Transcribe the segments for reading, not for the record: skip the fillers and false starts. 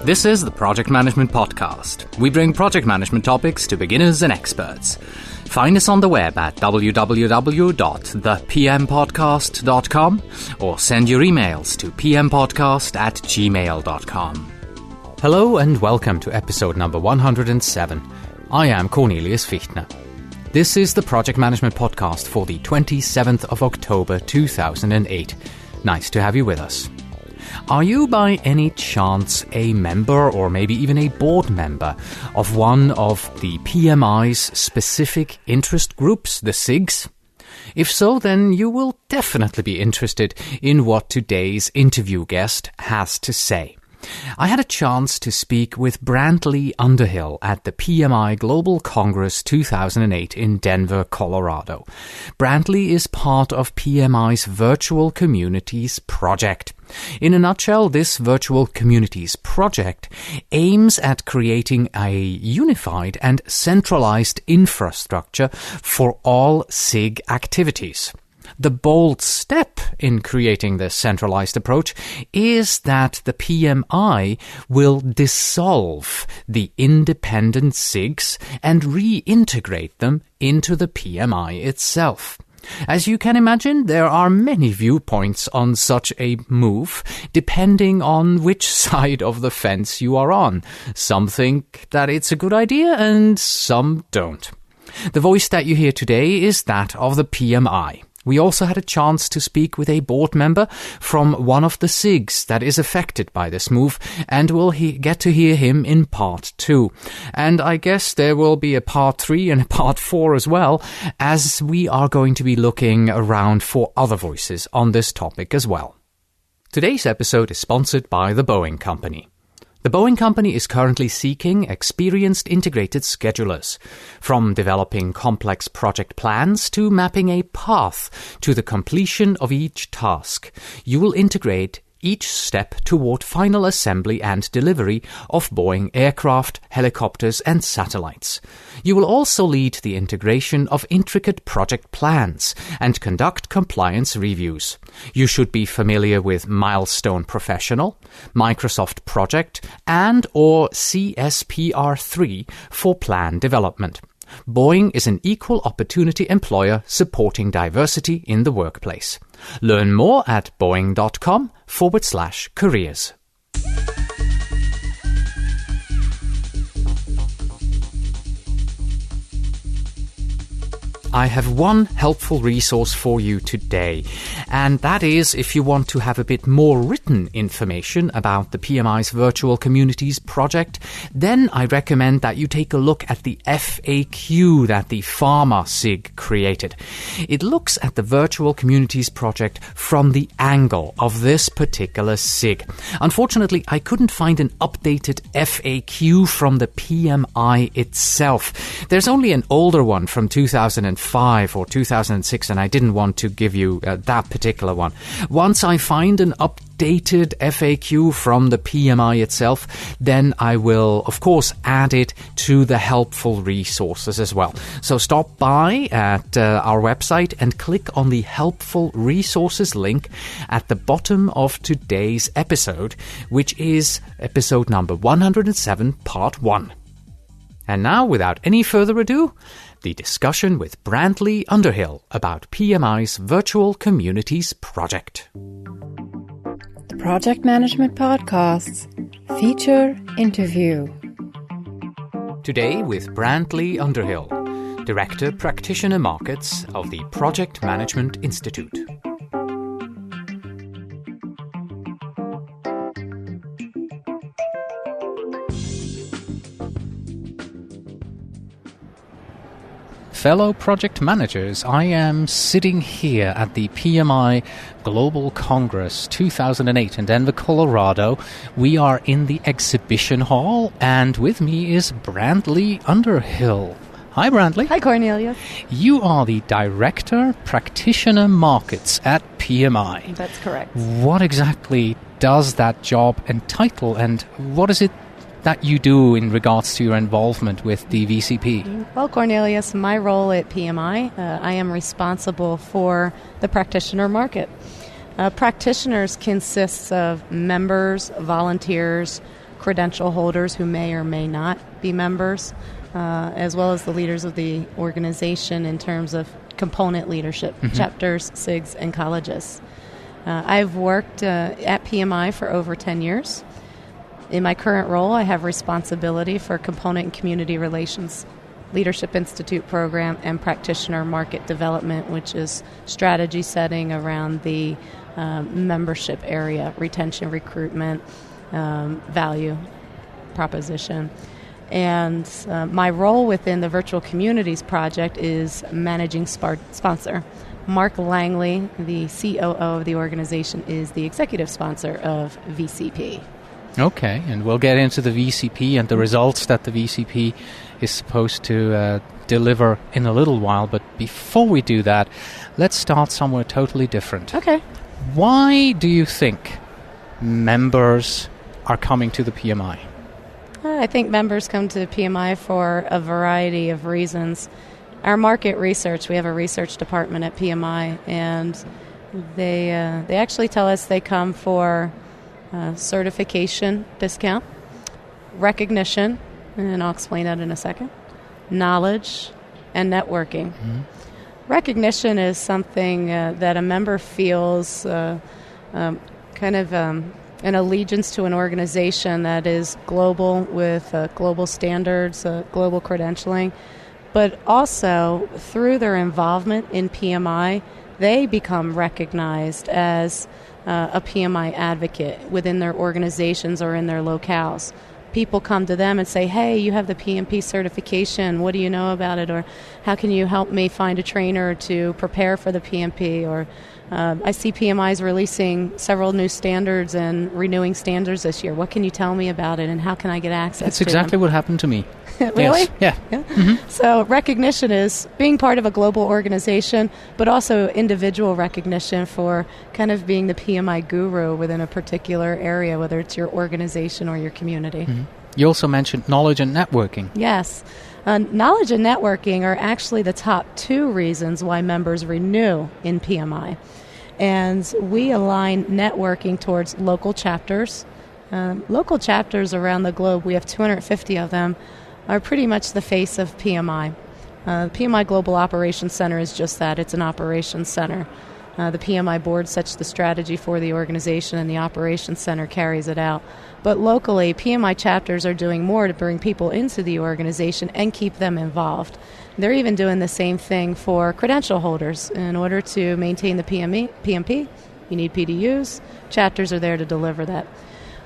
This is the Project Management Podcast. We bring project management topics to beginners and experts. Find us on the web at www.thepmpodcast.com or send your emails to pmpodcast@gmail.com. Hello and welcome to episode number 107. I am Cornelius Fichtner. This is the Project Management Podcast for the 27th of October 2008. Nice to have you with us. Are you by any chance a member or maybe even a board member of one of the PMI's specific interest groups, the SIGs? If so, then you will definitely be interested in what today's interview guest has to say. I had a chance to speak with Brantley Underhill at the PMI Global Congress 2008 in Denver, Colorado. Brantley is part of PMI's Virtual Communities project. In a nutshell, this Virtual Communities project aims at creating a unified and centralized infrastructure for all SIG activities. The bold step in creating this centralized approach is that the PMI will dissolve the independent SIGs and reintegrate them into the PMI itself. As you can imagine, there are many viewpoints on such a move, depending on which side of the fence you are on. Some think that it's a good idea and some don't. The voice that you hear today is that of the PMI. We also had a chance to speak with a board member from one of the SIGs that is affected by this move, and we'll get to hear him in part 2. And I guess there will be a part 3 and a part 4 as well, as we are going to be looking around for other voices on this topic as well. Today's episode is sponsored by the Boeing Company. The Boeing Company is currently seeking experienced integrated schedulers, from developing complex project plans to mapping a path to the completion of each task. You will integrate each step toward final assembly and delivery of Boeing aircraft, helicopters, and satellites. You will also lead the integration of intricate project plans and conduct compliance reviews. You should be familiar with Milestone Professional, Microsoft Project, and or CSPR3 for plan development. Boeing is an equal opportunity employer supporting diversity in the workplace. Learn more at boeing.com/careers. I have one helpful resource for you today, and that is if you want to have a bit more written information about the PMI's Virtual Communities project, then I recommend that you take a look at the FAQ that the Pharma SIG created. It looks at the Virtual Communities project from the angle of this particular SIG. Unfortunately, I couldn't find an updated FAQ from the PMI itself. There's only an older one from 2005 or 2006, and I didn't want to give you that particular one. Once I find an updated FAQ from the PMI itself, then I will, of course, add it to the helpful resources as well. So stop by at our website and click on the helpful resources link at the bottom of today's episode, which is episode number 107, part 1. And now, without any further ado, the discussion with Brantley Underhill about PMI's Virtual Communities project. The Project Management Podcast's feature interview. Today with Brantley Underhill, Director Practitioner Markets of the Project Management Institute. Fellow project managers, I am sitting here at the PMI Global Congress 2008 in Denver, Colorado. We are in the exhibition hall, and with me is Brantley Underhill. Hi, Brantley. Hi, Cornelius. You are the Director Practitioner Markets at PMI. That's correct. What exactly does that job entitle, and what is it that you do in regards to your involvement with the VCP? Well, Cornelius, my role at PMI, I am responsible for the practitioner market. Practitioners consists of members, volunteers, credential holders who may or may not be members, as well as the leaders of the organization in terms of component leadership, chapters, SIGs, and colleges. I've worked at PMI for over 10 years. In my current role, I have responsibility for component and community relations, Leadership Institute program, and practitioner market development, which is strategy setting around the membership area, retention, recruitment, value proposition. And my role within the Virtual Communities Project is managing sponsor. Mark Langley, the COO of the organization, is the executive sponsor of VCP. Okay, and we'll get into the VCP and the results that the VCP is supposed to deliver in a little while. But before we do that, let's start somewhere totally different. Okay. Why do you think members are coming to the PMI? I think members come to PMI for a variety of reasons. Our market research, we have a research department at PMI, and they actually tell us they come for certification discount, recognition, and I'll explain that in a second, knowledge, and networking. Recognition is something that a member feels kind of an allegiance to an organization that is global with global standards, global credentialing, but also through their involvement in PMI, they become recognized as a PMI advocate within their organizations or in their locales. People come to them and say, hey, you have the PMP certification, what do you know about it? Or how can you help me find a trainer to prepare for the PMP? Or I see PMI's releasing several new standards and renewing standards this year. What can you tell me about it and how can I get access That's to exactly them? what happened to me. Really? Yes. Yeah. Mm-hmm. So recognition is being part of a global organization, but also individual recognition for kind of being the PMI guru within a particular area, whether it's your organization or your community. Mm-hmm. You also mentioned knowledge and networking. Yes. Knowledge and networking are actually the top two reasons why members renew in PMI. And we align networking towards local chapters. Local chapters around the globe, we have 250 of them, are pretty much the face of PMI. The PMI Global Operations Center is just that. It's an operations center. The PMI board sets the strategy for the organization, and the operations center carries it out. But locally, PMI chapters are doing more to bring people into the organization and keep them involved. They're even doing the same thing for credential holders. In order to maintain the PMP, you need PDUs. Chapters are there to deliver that.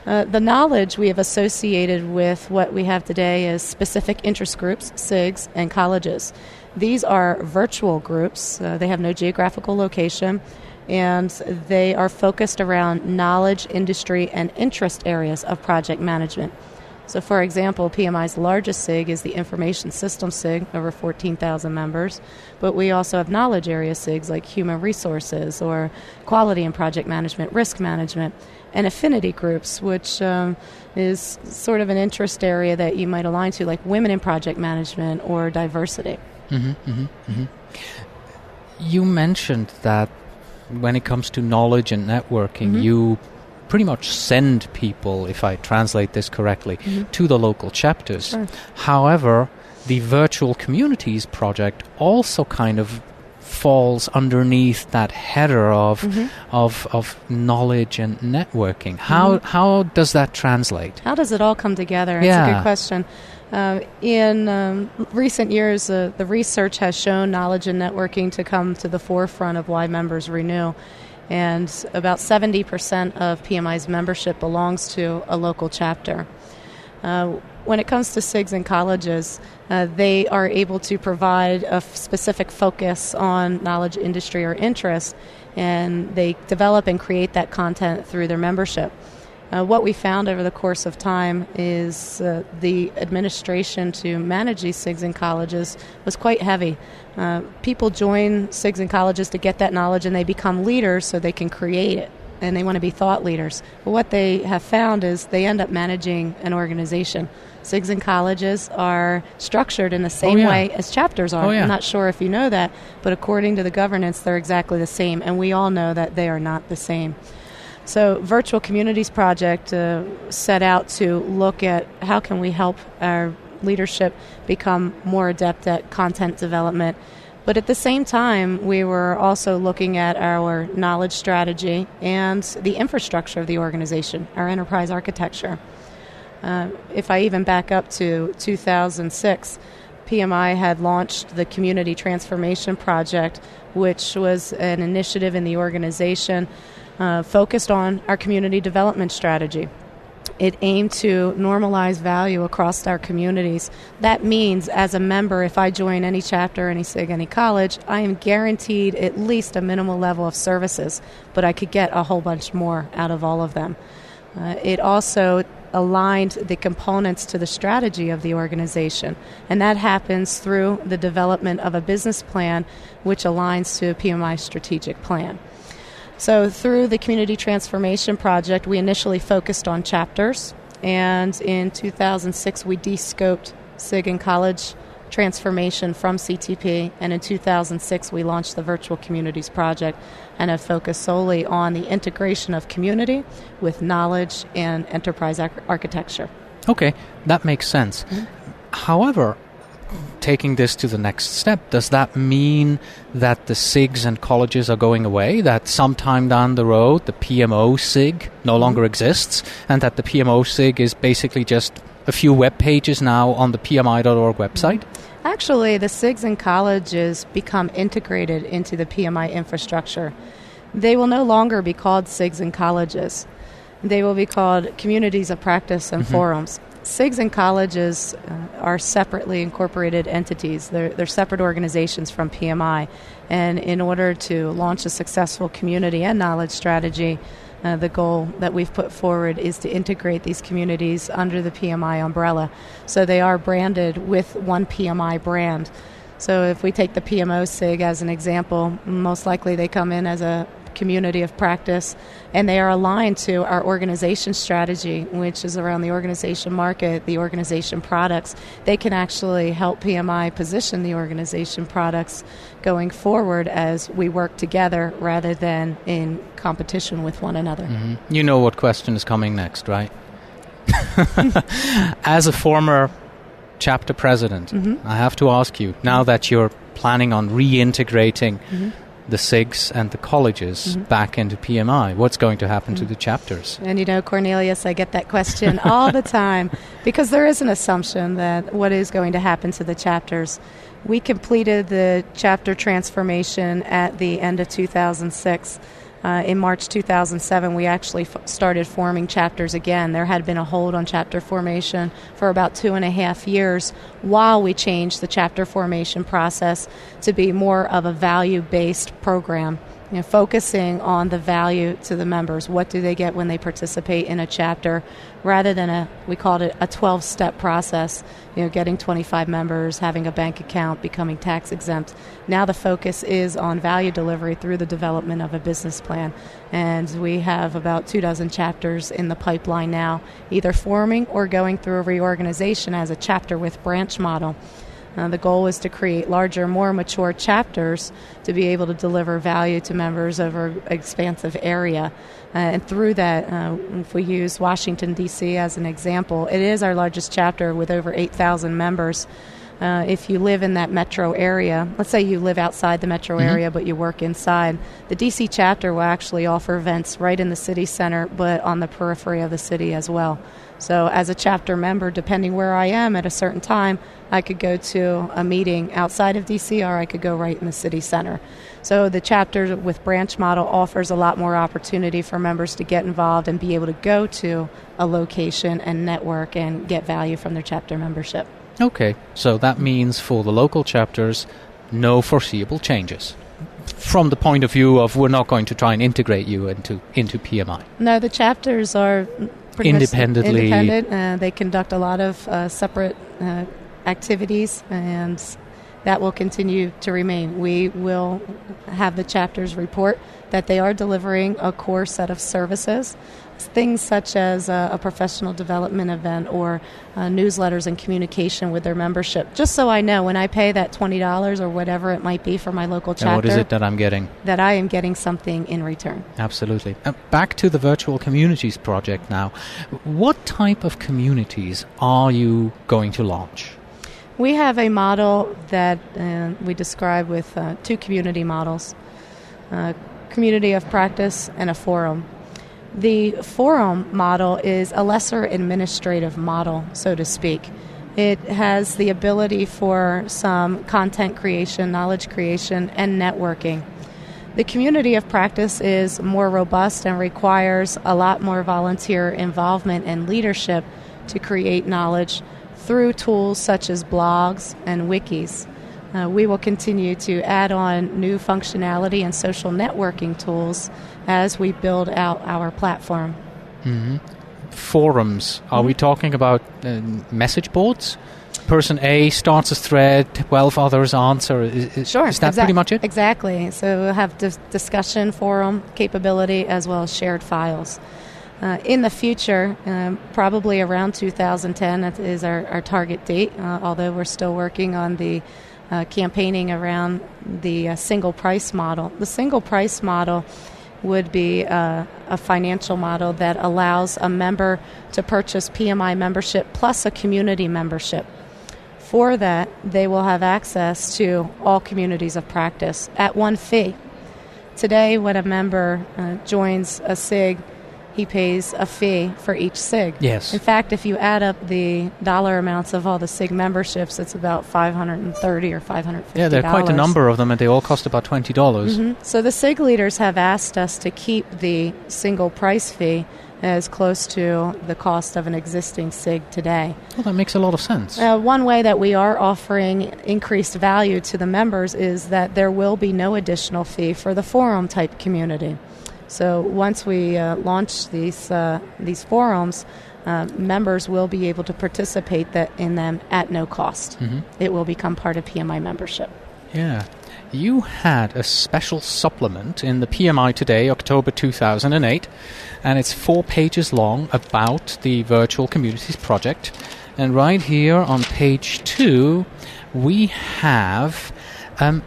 The knowledge we have associated with what we have today is specific interest groups, SIGs, and colleges. These are virtual groups. They have no geographical location, and they are focused around knowledge, industry, and interest areas of project management. So, for example, PMI's largest SIG is the Information Systems SIG, over 14,000 members, but we also have knowledge area SIGs like Human Resources or Quality and Project Management, Risk Management, and affinity groups, which is sort of an interest area that you might align to, like Women in Project Management or Diversity. Mm-hmm, mm-hmm, mm-hmm. You mentioned that when it comes to knowledge and networking, you pretty much send people, if I translate this correctly, to the local chapters. Sure. However, the Virtual Communities Project also kind of falls underneath that header of knowledge and networking. How does that translate? How does it all come together? It's a good question. In recent years, the research has shown knowledge and networking to come to the forefront of why members renew. And about 70% of PMI's membership belongs to a local chapter. When it comes to SIGs and colleges, they are able to provide a specific focus on knowledge, industry, or interest, and they develop and create that content through their membership. What we found over the course of time is the administration to manage these SIGs and colleges was quite heavy. People join SIGs and colleges to get that knowledge, and they become leaders so they can create it, and they want to be thought leaders. But what they have found is they end up managing an organization. SIGs and colleges are structured in the same way as chapters are. I'm not sure if you know that, but according to the governance, they're exactly the same, and we all know that they are not the same. So Virtual Communities Project set out to look at how can we help our leadership become more adept at content development. But at the same time, we were also looking at our knowledge strategy and the infrastructure of the organization, our enterprise architecture. If I even back up to 2006, PMI had launched the Community Transformation Project, which was an initiative in the organization focused on our community development strategy. It aimed to normalize value across our communities. That means, as a member, if I join any chapter, any SIG, any college, I am guaranteed at least a minimal level of services, but I could get a whole bunch more out of all of them. It also aligned the components to the strategy of the organization, and that happens through the development of a business plan which aligns to PMI's strategic plan. So through the Community Transformation Project, we initially focused on chapters, and in 2006 we de-scoped SIG and college transformation from CTP, and in 2006 we launched the Virtual Communities Project and have focused solely on the integration of community with knowledge and enterprise architecture. Okay, that makes sense. Mm-hmm. However, taking this to the next step, does that mean that the SIGs and colleges are going away, that sometime down the road the PMO SIG no longer exists, and that the PMO SIG is basically just a few web pages now on the PMI.org website? Actually, the SIGs and colleges become integrated into the PMI infrastructure. They will no longer be called SIGs and colleges. They will be called communities of practice and forums. SIGs and colleges are separately incorporated entities. They're separate organizations from PMI. And in order to launch a successful community and knowledge strategy, the goal that we've put forward is to integrate these communities under the PMI umbrella. So they are branded with one PMI brand. So if we take the PMO SIG as an example, most likely they come in as a community of practice, and they are aligned to our organization strategy, which is around the organization market, the organization products. They can actually help PMI position the organization products going forward as we work together rather than in competition with one another. Mm-hmm. You know what question is coming next, right? As a former chapter president, I have to ask you, now that you're planning on reintegrating the SIGs and the colleges back into PMI, what's going to happen to the chapters? And you know, Cornelius, I get that question all the time because there is an assumption that what is going to happen to the chapters. We completed the chapter transformation at the end of 2006. In March 2007, we actually started forming chapters again. There had been a hold on chapter formation for about 2.5 years while we changed the chapter formation process to be more of a value-based program, focusing on the value to the members. What do they get when they participate in a chapter, rather than we called it a 12-step process, getting 25 members, having a bank account, becoming tax exempt. Now the focus is on value delivery through the development of a business plan. And we have about 24 chapters in the pipeline now, either forming or going through a reorganization as a chapter with branch model. The goal is to create larger, more mature chapters to be able to deliver value to members over an expansive area. And through that, if we use Washington, D.C. as an example, it is our largest chapter with over 8,000 members. If you live in that metro area, let's say you live outside the metro area but you work inside, the D.C. chapter will actually offer events right in the city center but on the periphery of the city as well. So as a chapter member, depending where I am at a certain time, I could go to a meeting outside of D.C. or I could go right in the city center. So the chapter with branch model offers a lot more opportunity for members to get involved and be able to go to a location and network and get value from their chapter membership. Okay, so that means for the local chapters, no foreseeable changes. From the point of view of we're not going to try and integrate you into PMI. No, the chapters are pretty independently independent. They conduct a lot of separate activities, and that will continue to remain. We will have the chapters report that they are delivering a core set of services, things such as a professional development event or newsletters and communication with their membership. Just so I know when I pay that $20 or whatever it might be for my local chapter, what is it that I'm getting? That I am getting something in return. Absolutely. Back to the Virtual Communities project now. What type of communities are you going to launch? We have a model that we describe with two community models, community of practice and a forum. The forum model is a lesser administrative model, so to speak. It has the ability for some content creation, knowledge creation, and networking. The community of practice is more robust and requires a lot more volunteer involvement and leadership to create knowledge through tools such as blogs and wikis. We will continue to add on new functionality and social networking tools as we build out our platform. Mm-hmm. Forums. Are we talking about message boards? Person A starts a thread, 12 others answer. Sure. Is that pretty much it? Exactly. So we'll have discussion forum capability as well as shared files. In the future, probably around 2010, that is our target date, although we're still working on the campaigning around the single price model. The single price model would be a financial model that allows a member to purchase PMI membership plus a community membership. For that, they will have access to all communities of practice at one fee. Today, when a member joins a SIG, he pays a fee for each SIG. Yes. In fact, if you add up the dollar amounts of all the SIG memberships, it's about $530 or $550. Yeah, there are quite a number of them, and they all cost about $20. Mm-hmm. So the SIG leaders have asked us to keep the single price fee as close to the cost of an existing SIG today. Well, that makes a lot of sense. One way that we are offering increased value to the members is that there will be no additional fee for the forum-type community. So once we launch these forums, members will be able to participate in them at no cost. Mm-hmm. It will become part of PMI membership. Yeah. You had a special supplement in the PMI Today, October 2008, and it's 4 pages long about the Virtual Communities project. And right here on page 2, we have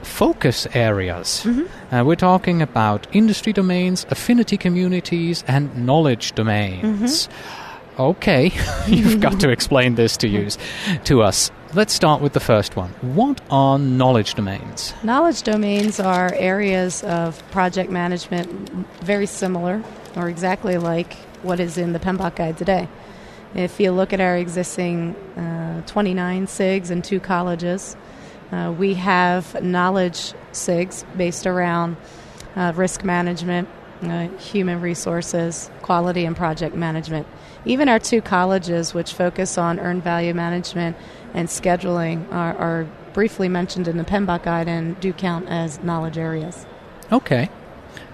focus areas. Mm-hmm. We're talking about industry domains, affinity communities, and knowledge domains. Mm-hmm. Okay, you've got to explain this to us. Let's start with the first one. What are knowledge domains? Knowledge domains are areas of project management very similar or exactly like what is in the PMBOK Guide today. If you look at our existing 29 SIGs and 2 colleges, we have knowledge SIGs based around risk management, human resources, quality, and project management. Even our 2 colleges, which focus on earned value management and scheduling, are briefly mentioned in the PMBOK Guide and do count as knowledge areas. Okay.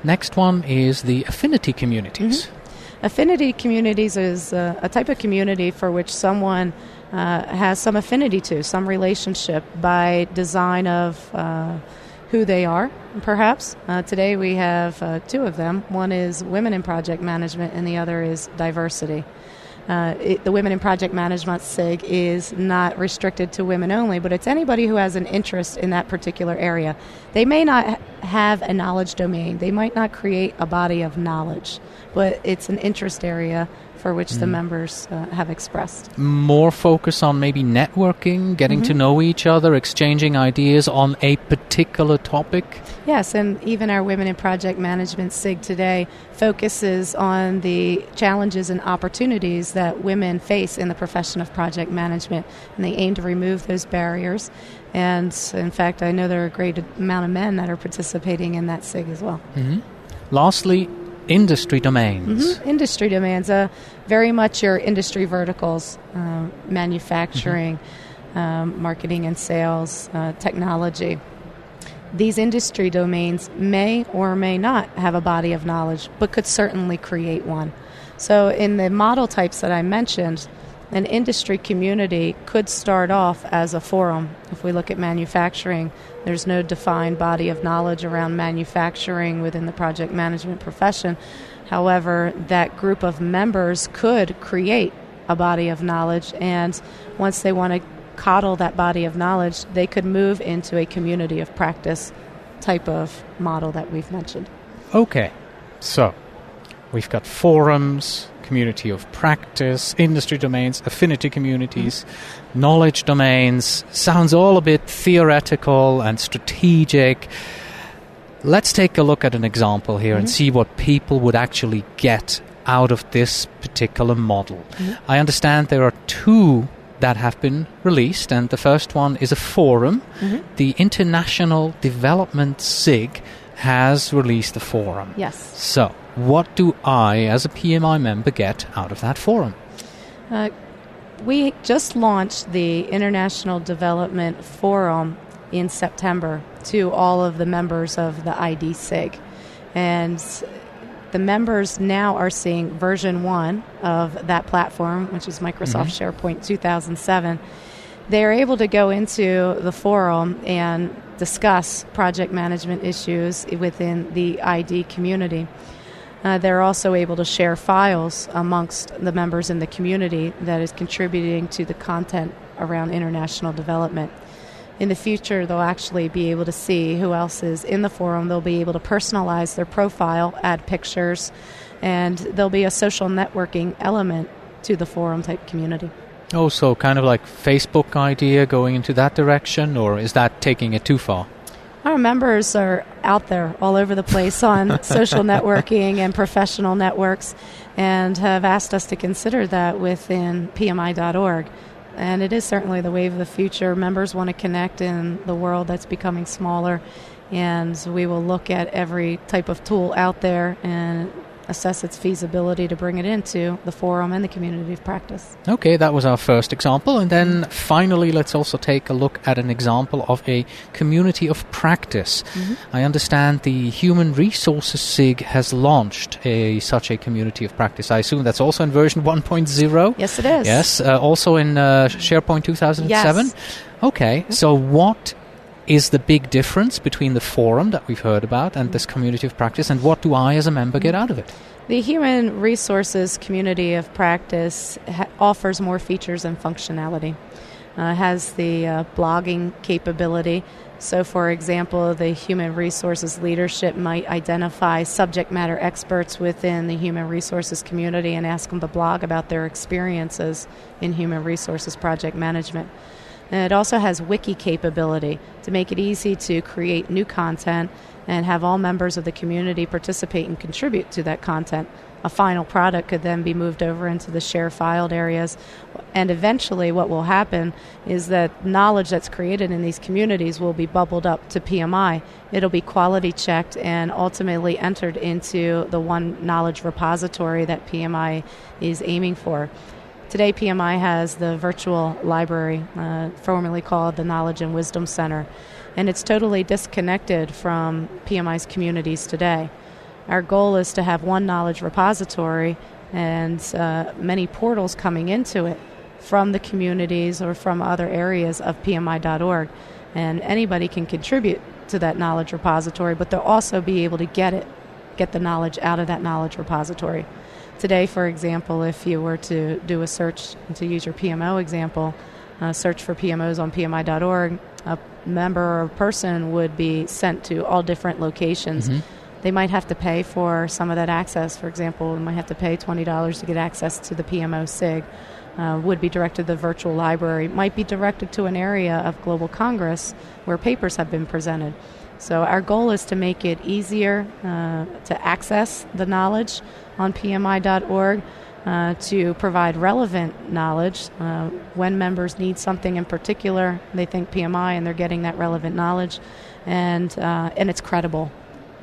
Next one is the affinity communities. Mm-hmm. Affinity communities is a type of community for which someone has some affinity to, some relationship by design of who they are, perhaps. Today we have 2 of them. One is women in project management and the other is diversity. The Women in Project Management SIG is not restricted to women only, but it's anybody who has an interest in that particular area. They may not have a knowledge domain. They might not create a body of knowledge, but it's an interest area for which the members have expressed. More focus on maybe networking, getting to know each other, exchanging ideas on a particular topic? Yes, and even our Women in Project Management SIG today focuses on the challenges and opportunities that women face in the profession of project management, and they aim to remove those barriers. And in fact, I know there are a great amount of men that are participating in that SIG as well. Mm-hmm. Lastly, industry domains. Mm-hmm. Industry domains, very much your industry verticals, manufacturing, marketing and sales, technology. These industry domains may or may not have a body of knowledge, but could certainly create one. So in the model types that I mentioned, an industry community could start off as a forum. If we look at manufacturing, there's no defined body of knowledge around manufacturing within the project management profession. However, that group of members could create a body of knowledge, and once they want to coddle that body of knowledge, they could move into a community of practice type of model that we've mentioned. Okay, so we've got forums, community of practice, industry domains, affinity communities, knowledge domains. Sounds all a bit theoretical and strategic. Let's take a look at an example here and see what people would actually get out of this particular model. I understand there are two that have been released, and the first one is a forum. The International Development SIG has released a forum. Yes. So, what do I, as a PMI member, get out of that forum? We just launched the International Development Forum in September to all of the members of the ID SIG. And the members now are seeing version 1 of that platform, which is Microsoft SharePoint 2007. They're able to go into the forum and discuss project management issues within the ID community. They're also able to share files amongst the members in the community that is contributing to the content around international development. In the future, they'll actually be able to see who else is in the forum. They'll be able to personalize their profile, add pictures, and there'll be a social networking element to the forum type community. Oh, so kind of like Facebook idea going into that direction, or is that taking it too far? Our members are out there all over the place on social networking and professional networks, and have asked us to consider that within PMI.org. And it is certainly the wave of the future. Members want to connect in the world that's becoming smaller, and we will look at every type of tool out there and assess its feasibility to bring it into the forum and the community of practice. Okay, that was our first example. And then finally, let's also take a look at an example of a community of practice. I understand the Human Resources SIG has launched such a community of practice. I assume that's also in version 1.0? Yes, it is. Yes, also in SharePoint 2007? Yes. Okay, so what is the big difference between the forum that we've heard about and this community of practice, and what do I as a member get out of it? The Human Resources Community of Practice offers more features and functionality. Has the blogging capability. So, for example, the Human Resources leadership might identify subject matter experts within the Human Resources community and ask them to blog about their experiences in Human Resources project management. And it also has wiki capability to make it easy to create new content and have all members of the community participate and contribute to that content. A final product could then be moved over into the share filed areas. And eventually what will happen is that knowledge that's created in these communities will be bubbled up to PMI. It'll be quality checked and ultimately entered into the one knowledge repository that PMI is aiming for. Today, PMI has the virtual library, formerly called the Knowledge and Wisdom Center, and it's totally disconnected from PMI's communities today. Our goal is to have one knowledge repository and many portals coming into it from the communities or from other areas of PMI.org, and anybody can contribute to that knowledge repository, but they'll also be able to get the knowledge out of that knowledge repository. Today, for example, if you were to do a search, to use your PMO example, search for PMOs on PMI.org, a member or a person would be sent to all different locations. They might have to pay for some of that access. For example, they might have to pay $20 to get access to the PMO SIG. Would be directed to the virtual library, might be directed to an area of Global Congress where papers have been presented. So our goal is to make it easier to access the knowledge on PMI.org, to provide relevant knowledge. When members need something in particular, they think PMI and they're getting that relevant knowledge, and it's credible,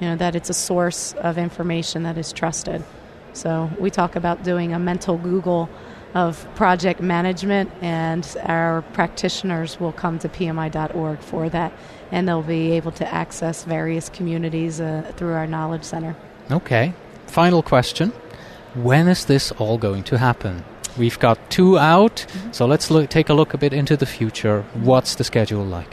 that it's a source of information that is trusted. So we talk about doing a mental Google of project management, and our practitioners will come to PMI.org for that, and they'll be able to access various communities through our Knowledge Center. Okay. Final question. When is this all going to happen? We've got 2 out, so let's take a look a bit into the future. What's the schedule like?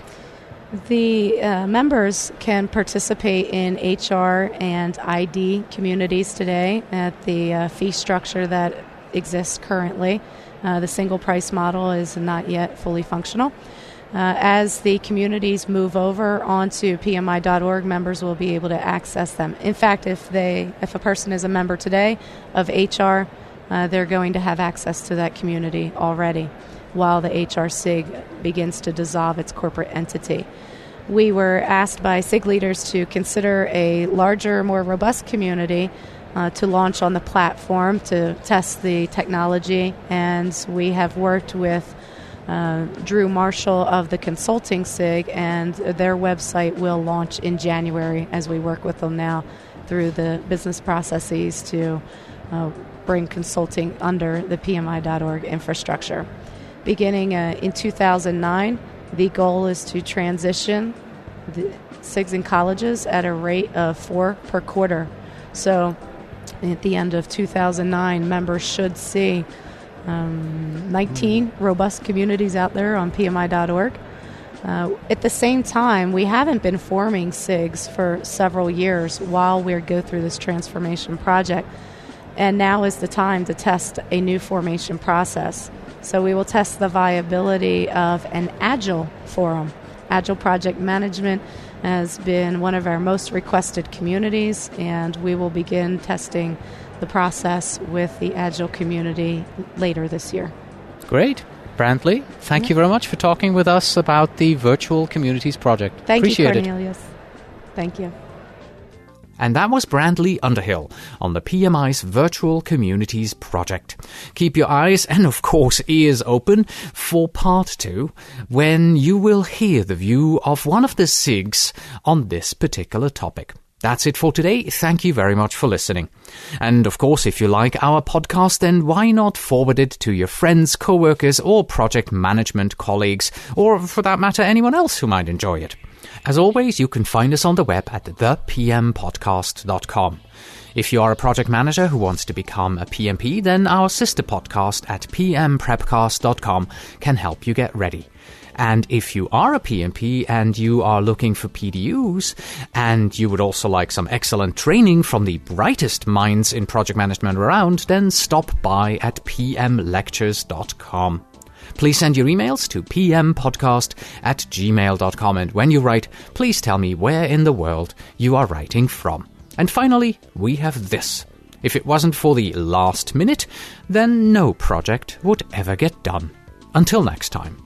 The members can participate in HR and ID communities today at the fee structure that exists currently. The single price model is not yet fully functional. As the communities move over onto PMI.org, members will be able to access them. In fact, if a person is a member today of HR, they're going to have access to that community already while the HR SIG begins to dissolve its corporate entity. We were asked by SIG leaders to consider a larger, more robust community to launch on the platform to test the technology, and we have worked with Drew Marshall of the Consulting SIG, and their website will launch in January as we work with them now through the business processes to bring consulting under the PMI.org infrastructure. Beginning in 2009, the goal is to transition the SIGs and colleges at a rate of 4 per quarter. So at the end of 2009, members should see 19 robust communities out there on PMI.org. At the same time, we haven't been forming SIGs for several years while we go through this transformation project. And now is the time to test a new formation process. So we will test the viability of an Agile forum. Agile project management has been one of our most requested communities, and we will begin testing the process with the Agile community later this year. Great. Brantley, thank you very much for talking with us about the Virtual Communities Project. Appreciate you, Cornelius. Thank you. And that was Brantley Underhill on the PMI's Virtual Communities Project. Keep your eyes and, of course, ears open for part 2, when you will hear the view of one of the SIGs on this particular topic. That's it for today. Thank you very much for listening. And of course, if you like our podcast, then why not forward it to your friends, co-workers, or project management colleagues, or for that matter, anyone else who might enjoy it. As always, you can find us on the web at thepmpodcast.com. If you are a project manager who wants to become a PMP, then our sister podcast at pmprepcast.com can help you get ready. And if you are a PMP and you are looking for PDUs, and you would also like some excellent training from the brightest minds in project management around, then stop by at pmlectures.com. Please send your emails to pmpodcast@gmail.com, and when you write, please tell me where in the world you are writing from. And finally, we have this. If it wasn't for the last minute, then no project would ever get done. Until next time.